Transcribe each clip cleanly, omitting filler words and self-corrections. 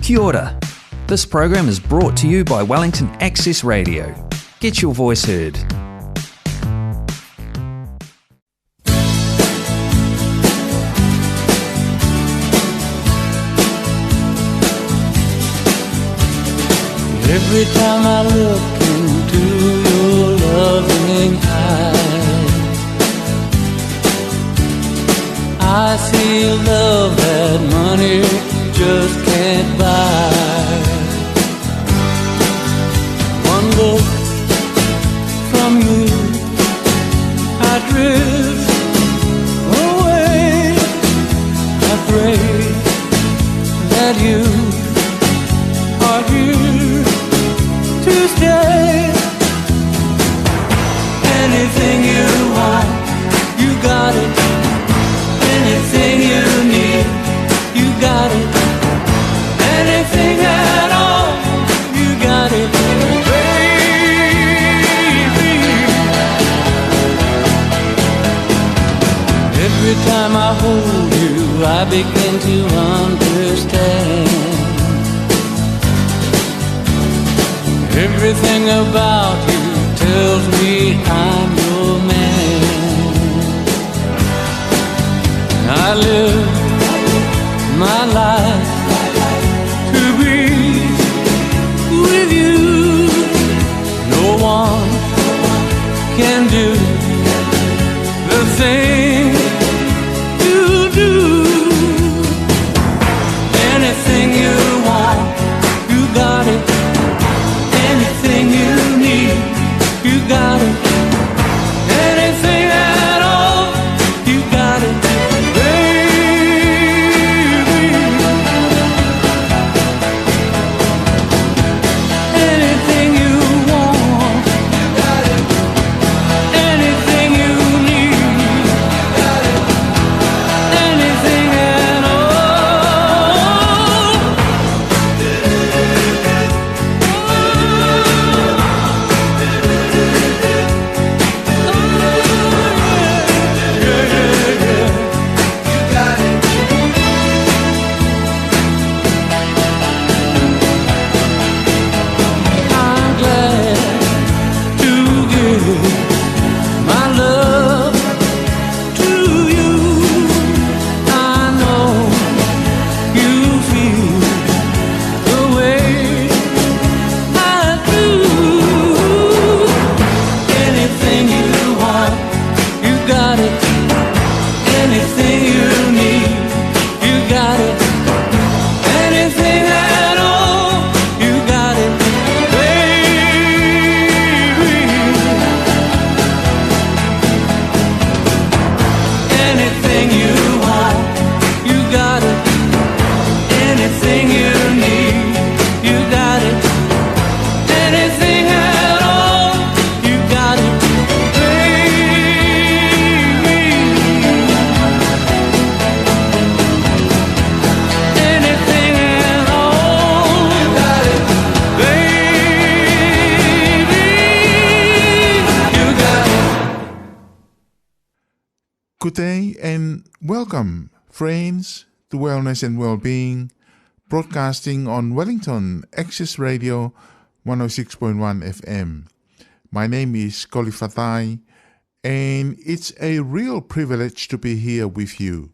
Kia ora. This program is brought to you by Wellington Access Radio. Get your voice heard. Every time I look into your loving eyes, I see a love that money just can't buy. One look from you, I drift away. I pray that you are here to stay. Anything you want, you got it. Anything you need, you got it. Anything at all, you got it, baby. Every time I hold you, I begin to understand. Everything about you tells me I'm your man. I live my life to be with you. No one can do the thing you do. Anything you want, you got it. Anything you need, you got it. Anything at all, you got it, baby. Anything you want, you got it. Anything you need, you got it. Anything at all. Good day and welcome, friends, to Wellness and Wellbeing, broadcasting on Wellington Access Radio 106.1 FM. My name is Koli Fatai, and it's a real privilege to be here with you.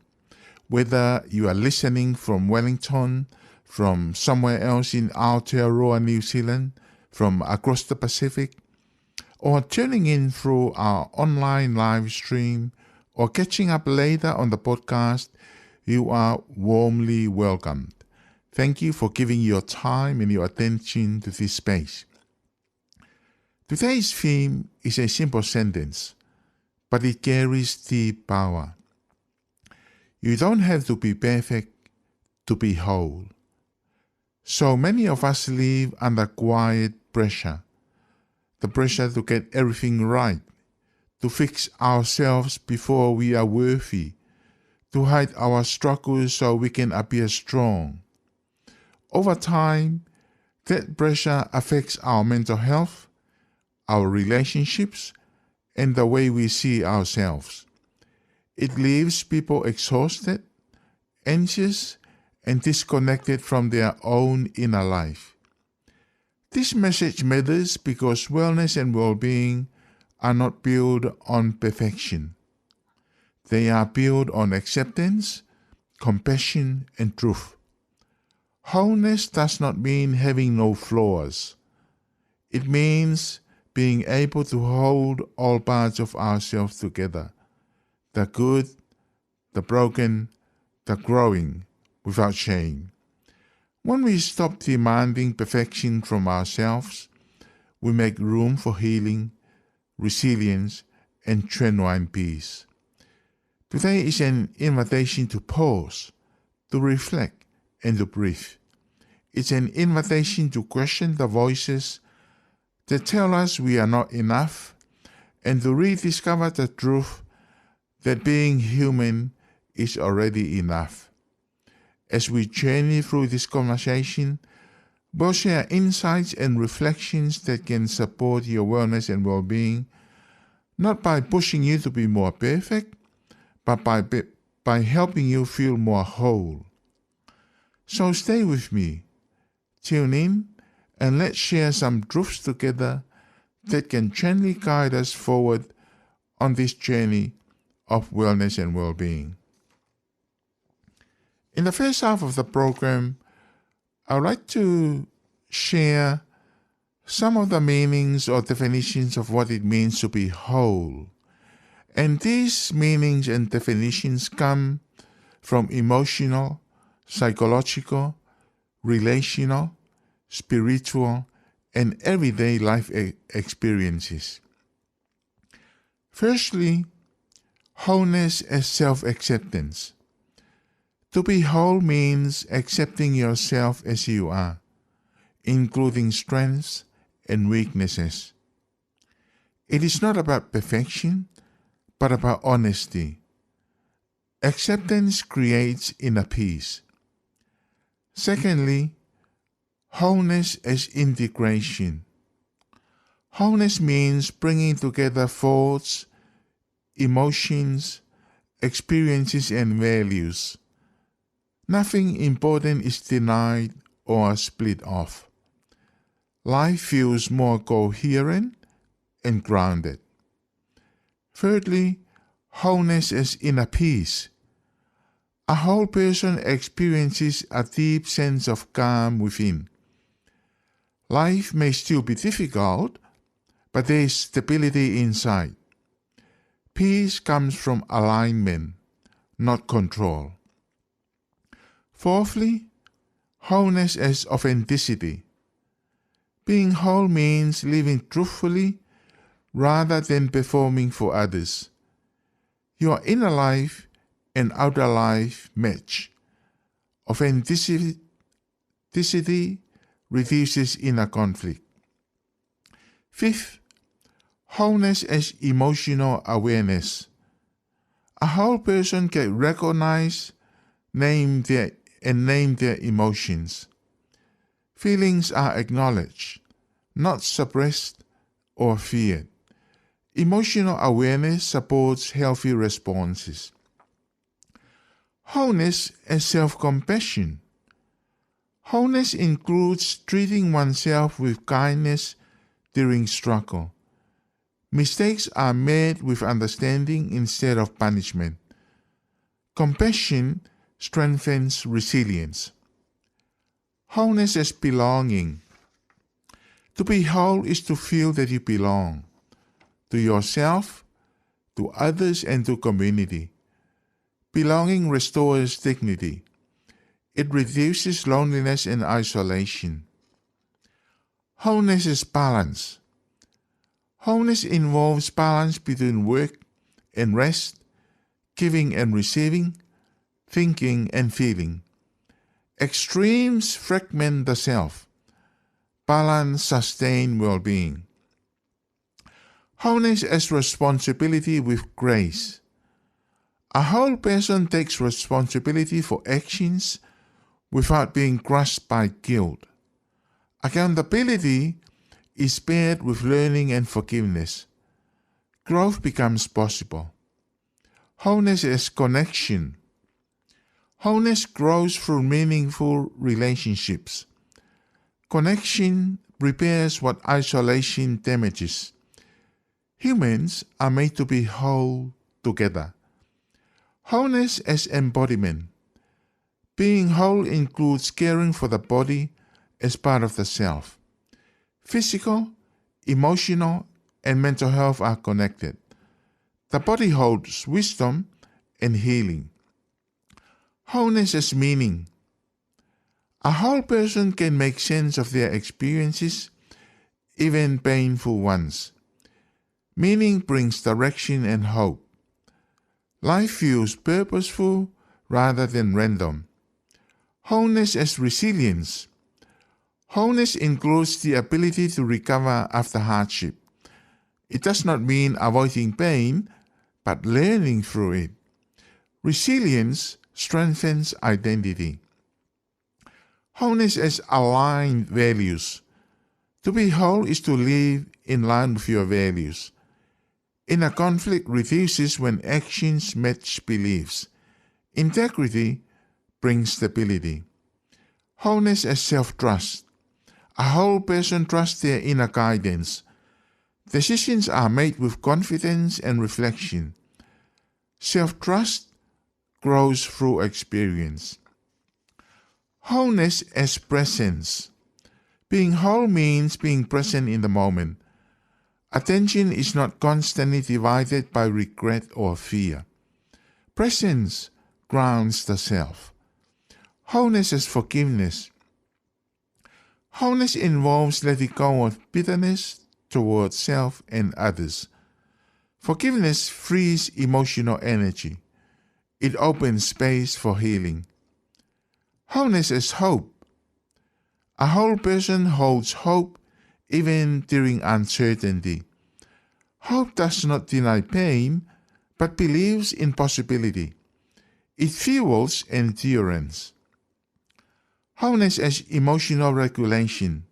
Whether you are listening from Wellington, from somewhere else in Aotearoa, New Zealand, from across the Pacific, or tuning in through our online live stream, or catching up later on the podcast, you are warmly welcomed. Thank you for giving your time and your attention to this space. Today's theme is a simple sentence, but it carries deep power. You don't have to be perfect to be whole. So many of us live under quiet pressure. The pressure to get everything right, to fix ourselves before we are worthy, to hide our struggles so we can appear strong. Over time, that pressure affects our mental health, our relationships, and the way we see ourselves. It leaves people exhausted, anxious, and disconnected from their own inner life. This message matters because wellness and well-being are not built on perfection. They are built on acceptance, compassion, and truth. Wholeness does not mean having no flaws. It means being able to hold all parts of ourselves together, the good, the broken, the growing, without shame. When we stop demanding perfection from ourselves, we make room for healing, resilience, and genuine peace. Today is an invitation to pause, to reflect, and to breathe. It's an invitation to question the voices that tell us we are not enough, and to rediscover the truth that being human is already enough. As we journey through this conversation, we'll share insights and reflections that can support your wellness and well-being, not by pushing you to be more perfect, but by helping you feel more whole. So stay with me, tune in, and let's share some truths together that can gently guide us forward on this journey of wellness and well-being. In the first half of the program, I would like to share some of the meanings or definitions of what it means to be whole. And these meanings and definitions come from emotional, psychological, relational, spiritual, and everyday life experiences. Firstly, wholeness as self-acceptance. To be whole means accepting yourself as you are, including strengths and weaknesses. It is not about perfection, but about honesty. Acceptance creates inner peace. Secondly, wholeness as integration. Wholeness means bringing together thoughts, emotions, experiences, and values. Nothing important is denied or split off. Life feels more coherent and grounded. Thirdly, wholeness as inner peace. A whole person experiences a deep sense of calm within. Life may still be difficult, but there is stability inside. Peace comes from alignment, not control. Fourthly, wholeness as authenticity. Being whole means living truthfully rather than performing for others. Your inner life and outer life match. Authenticity reduces inner conflict. Fifth, wholeness as emotional awareness. A whole person can recognize, name their emotions. Feelings are acknowledged, not suppressed or feared. Emotional awareness supports healthy responses. Wholeness as self-compassion. Wholeness includes treating oneself with kindness during struggle. Mistakes are made with understanding instead of punishment. Compassion strengthens resilience. Wholeness as belonging. To be whole is to feel that you belong to yourself, to others, and to community. Belonging restores dignity. It reduces loneliness and isolation. Wholeness is balance. Wholeness involves balance between work and rest, giving and receiving, thinking and feeling. Extremes fragment the self. Balance sustains well-being. Wholeness as responsibility with grace. A whole person takes responsibility for actions without being crushed by guilt. Accountability is paired with learning and forgiveness. Growth becomes possible. Wholeness as connection. Wholeness grows through meaningful relationships. Connection repairs what isolation damages. Humans are made to be whole together. Wholeness as embodiment. Being whole includes caring for the body as part of the self. Physical, emotional, and mental health are connected. The body holds wisdom and healing. Wholeness as meaning. A whole person can make sense of their experiences, even painful ones. Meaning brings direction and hope. Life feels purposeful rather than random. Wholeness as resilience. Wholeness includes the ability to recover after hardship. It does not mean avoiding pain, but learning through it. Resilience strengthens identity. Wholeness as aligned values. To be whole is to live in line with your values. Inner conflict reduces when actions match beliefs. Integrity brings stability. Wholeness as self-trust. A whole person trusts their inner guidance. Decisions are made with confidence and reflection. Self-trust grows through experience. Wholeness as presence. Being whole means being present in the moment. Attention is not constantly divided by regret or fear. Presence grounds the self. Wholeness as forgiveness. Wholeness involves letting go of bitterness towards self and others. Forgiveness frees emotional energy. It opens space for healing. Wholeness as hope. A whole person holds hope even during uncertainty. Hope does not deny pain, but believes in possibility. It fuels endurance. Wholeness as emotional regulation.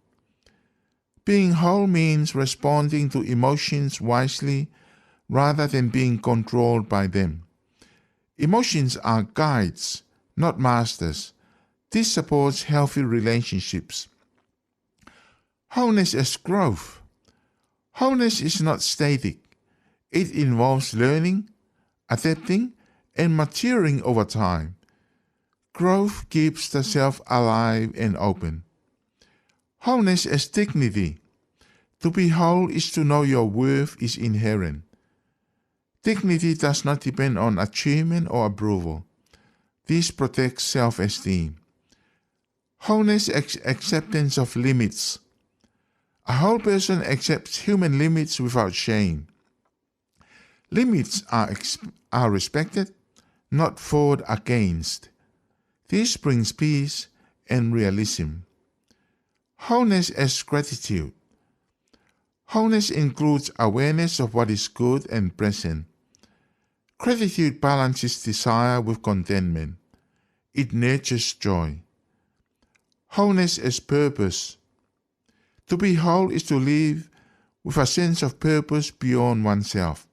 Being whole means responding to emotions wisely rather than being controlled by them. Emotions are guides, not masters. This supports healthy relationships. Wholeness as growth. Wholeness is not static. It involves learning, adapting, and maturing over time. Growth keeps the self alive and open. Wholeness as dignity. To be whole is to know your worth is inherent. Dignity does not depend on achievement or approval. This protects self-esteem. Wholeness as acceptance of limits. A whole person accepts human limits without shame. Limits are respected, not fought against. This brings peace and realism. Wholeness as gratitude. Wholeness includes awareness of what is good and present. Gratitude balances desire with contentment. It nurtures joy. Wholeness as purpose. To be whole is to live with a sense of purpose beyond oneself.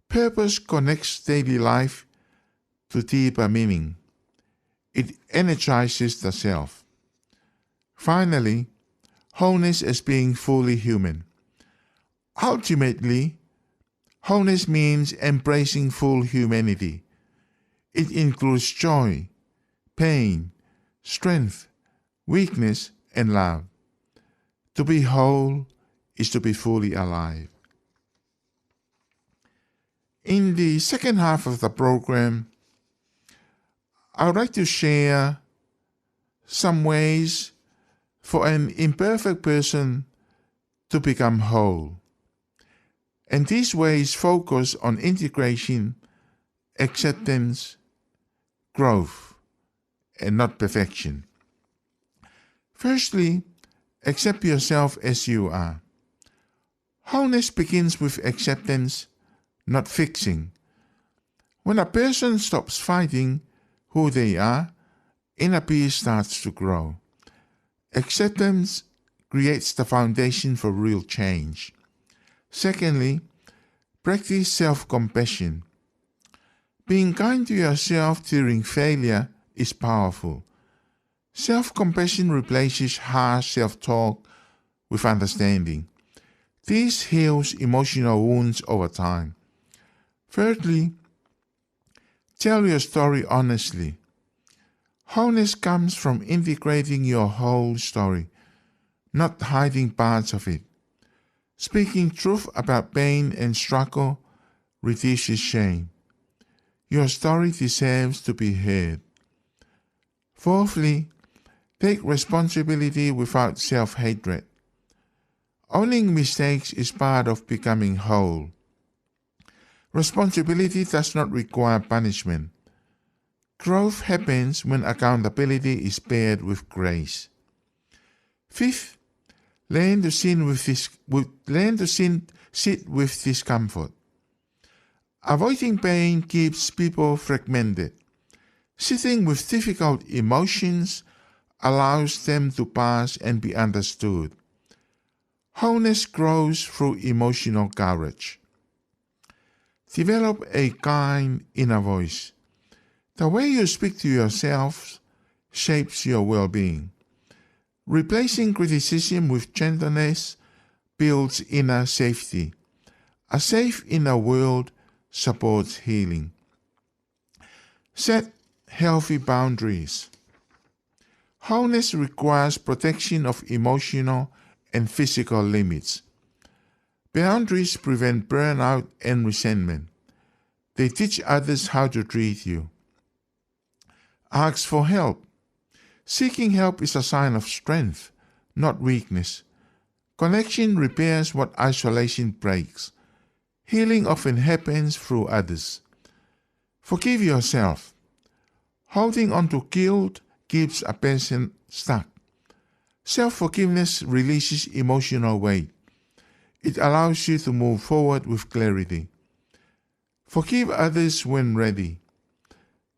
Purpose connects daily life to deeper meaning. It energizes the self. Finally, wholeness as being fully human. Ultimately, wholeness means embracing full humanity. It includes joy, pain, strength, weakness, and love. To be whole is to be fully alive. In the second half of the program, I would like to share some ways for an imperfect person to become whole. And these ways focus on integration, acceptance, growth, and not perfection. Firstly, accept yourself as you are. Wholeness begins with acceptance, not fixing. When a person stops fighting who they are, inner peace starts to grow. Acceptance creates the foundation for real change. Secondly, practice self-compassion. Being kind to yourself during failure is powerful. Self-compassion replaces harsh self-talk with understanding. This heals emotional wounds over time. Thirdly, tell your story honestly. Wholeness comes from integrating your whole story, not hiding parts of it. Speaking truth about pain and struggle reduces shame. Your story deserves to be heard. Fourthly, take responsibility without self-hatred. Owning mistakes is part of becoming whole. Responsibility does not require punishment. Growth happens when accountability is paired with grace. Fifth, learn to sit with discomfort. Avoiding pain keeps people fragmented. Sitting with difficult emotions allows them to pass and be understood. Wholeness grows through emotional courage. Develop a kind inner voice. The way you speak to yourself shapes your well-being. Replacing criticism with gentleness builds inner safety. A safe inner world supports healing. Set healthy boundaries. Wholeness requires protection of emotional and physical limits. Boundaries prevent burnout and resentment. They teach others how to treat you. Ask for help. Seeking help is a sign of strength, not weakness. Connection repairs what isolation breaks. Healing often happens through others. Forgive yourself. Holding on to guilt keeps a person stuck. Self-forgiveness releases emotional weight. It allows you to move forward with clarity. Forgive others when ready.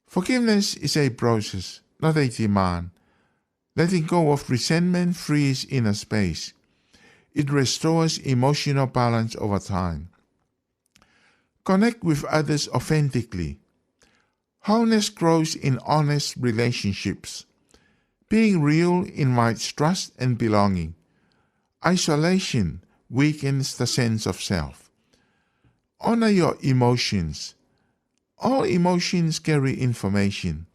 Forgiveness is a process, not a demand. Letting go of resentment frees inner space. It restores emotional balance over time. Connect with others authentically. Wholeness grows in honest relationships. Being real invites trust and belonging. Isolation weakens the sense of self. Honor your emotions. All emotions carry information.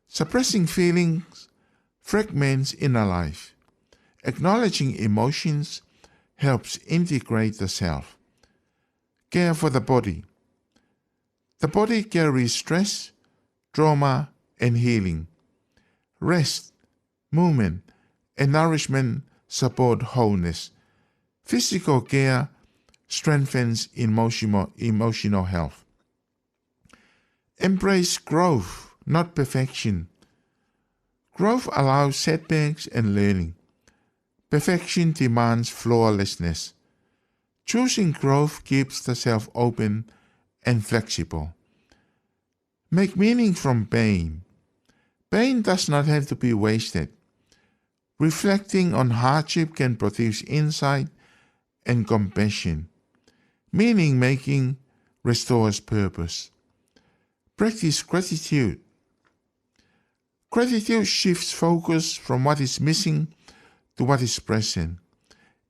Suppressing feelings fragments inner life. Acknowledging emotions helps integrate the self. Care for the body. The body carries stress, trauma, and healing. Rest, movement, and nourishment support wholeness. Physical care strengthens emotional health. Embrace growth, not perfection. Growth allows setbacks and learning. Perfection demands flawlessness. Choosing growth keeps the self open and flexible. Make meaning from pain. Pain does not have to be wasted. Reflecting on hardship can produce insight and compassion. Meaning making restores purpose. Practice gratitude. Gratitude shifts focus from what is missing to what is present.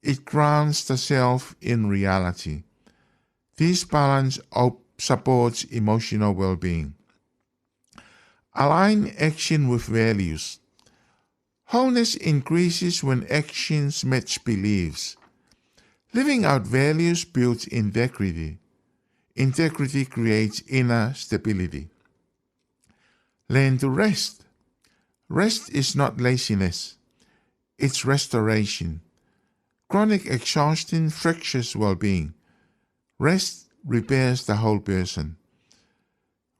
It grounds the self in reality. This balance supports emotional well-being. Align action with values. Wholeness increases when actions match beliefs. Living out values builds integrity. Integrity creates inner stability. Learn to rest. Rest is not laziness. It's restoration. Chronic exhaustion fractures well-being. Rest repairs the whole person.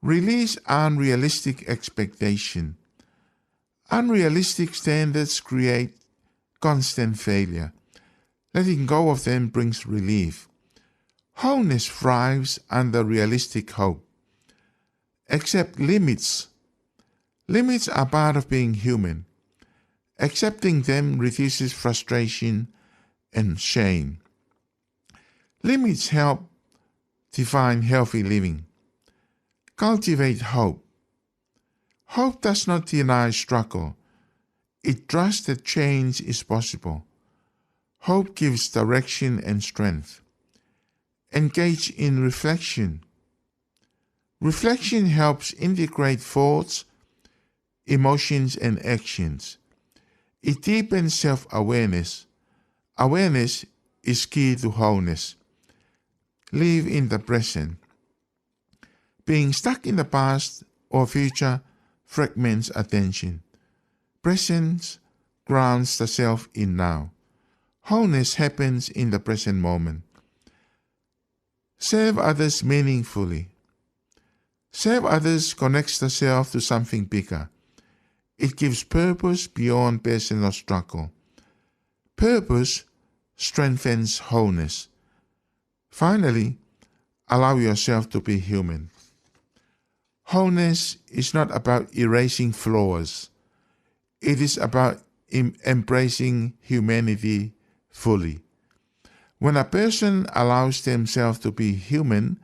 Release unrealistic expectation. Unrealistic standards create constant failure. Letting go of them brings relief. Wholeness thrives under realistic hope. Accept limits. Limits are part of being human. Accepting them reduces frustration and shame. Limits help define healthy living. Cultivate hope. Hope does not deny struggle. It trusts that change is possible. Hope gives direction and strength. Engage in reflection. Reflection helps integrate thoughts, emotions, and actions. It deepens self-awareness. Awareness is key to wholeness. Live in the present. Being stuck in the past or future fragments attention. Presence grounds the self in now. Wholeness happens in the present moment. Serve others meaningfully. Serve others connects the self to something bigger. It gives purpose beyond personal struggle. Purpose strengthens wholeness. Finally, allow yourself to be human. Wholeness is not about erasing flaws. It is about embracing humanity fully. When a person allows themselves to be human,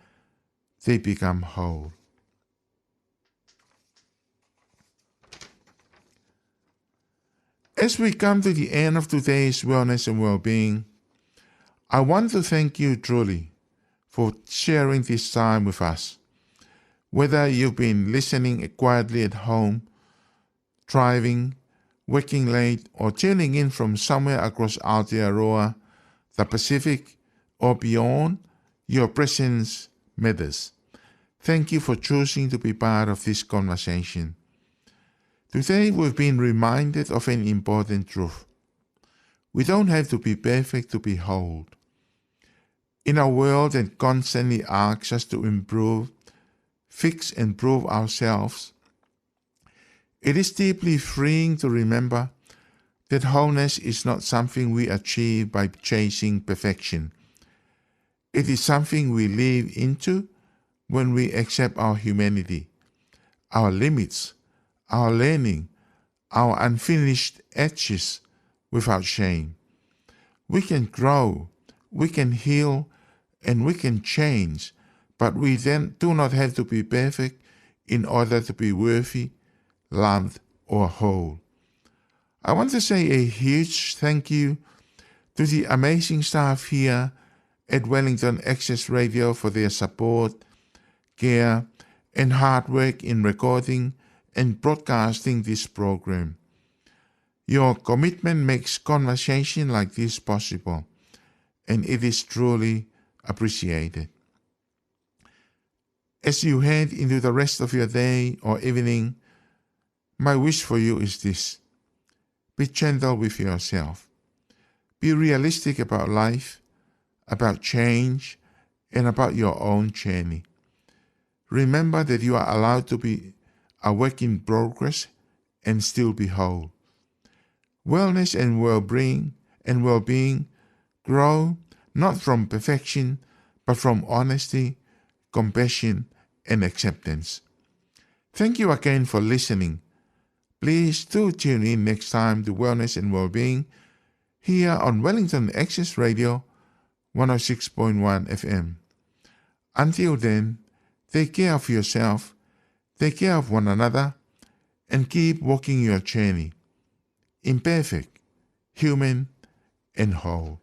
they become whole. As we come to the end of today's Wellness and Wellbeing, I want to thank you truly for sharing this time with us. Whether you've been listening quietly at home, driving, working late, or tuning in from somewhere across Aotearoa, the Pacific, or beyond, your presence matters. Thank you for choosing to be part of this conversation. Today we've been reminded of an important truth. We don't have to be perfect to be whole. In a world that constantly asks us to improve, fix and prove ourselves, it is deeply freeing to remember that wholeness is not something we achieve by chasing perfection. It is something we live into when we accept our humanity, our limits, our learning, our unfinished edges without shame. We can grow, we can heal, and we can change, but we then do not have to be perfect in order to be worthy, loved, or whole. I want to say a huge thank you to the amazing staff here at Wellington Access Radio for their support, care, and hard work in recording and broadcasting this program. Your commitment makes conversation like this possible, and it is truly appreciated. As you head into the rest of your day or evening, my wish for you is this: be gentle with yourself. Be realistic about life, about change, and about your own journey. Remember that you are allowed to be a work in progress and still be whole. Wellness and well-being grow not from perfection, but from honesty, compassion, and acceptance. Thank you again for listening. Please do tune in next time to Wellness and Wellbeing here on Wellington Access Radio 106.1 FM. Until then, take care of yourself, take care of one another, and keep walking your journey. Imperfect, human, and whole.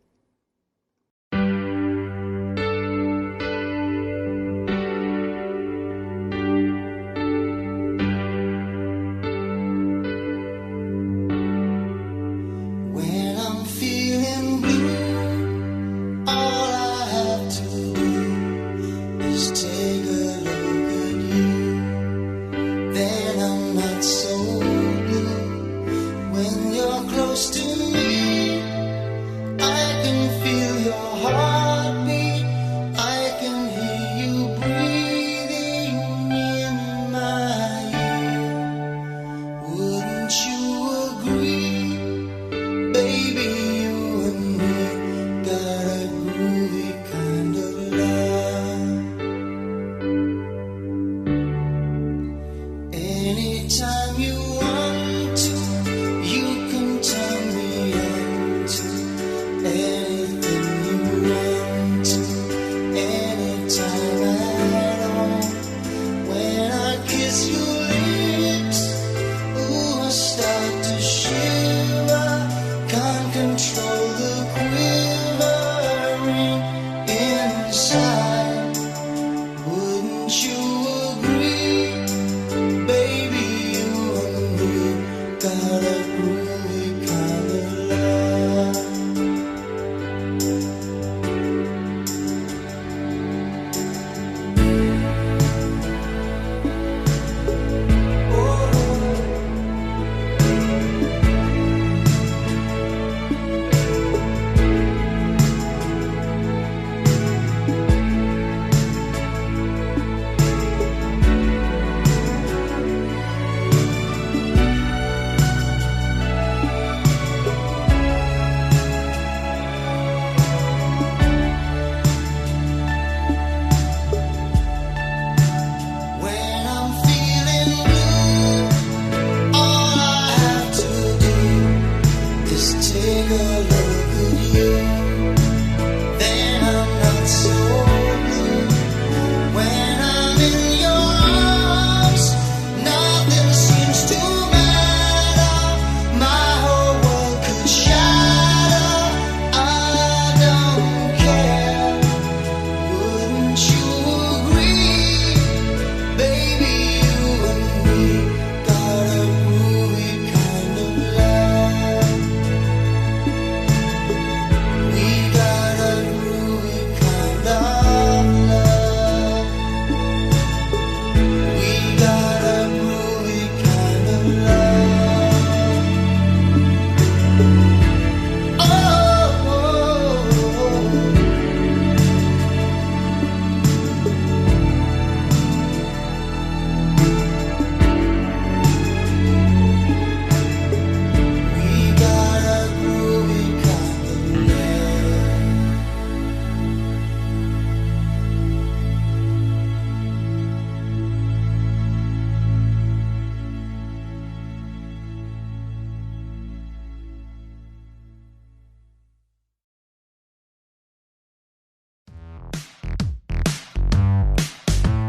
Close to me, I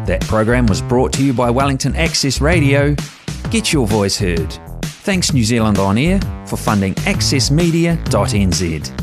That program was brought to you by Wellington Access Radio. Get your voice heard. Thanks New Zealand On Air for funding accessmedia.nz.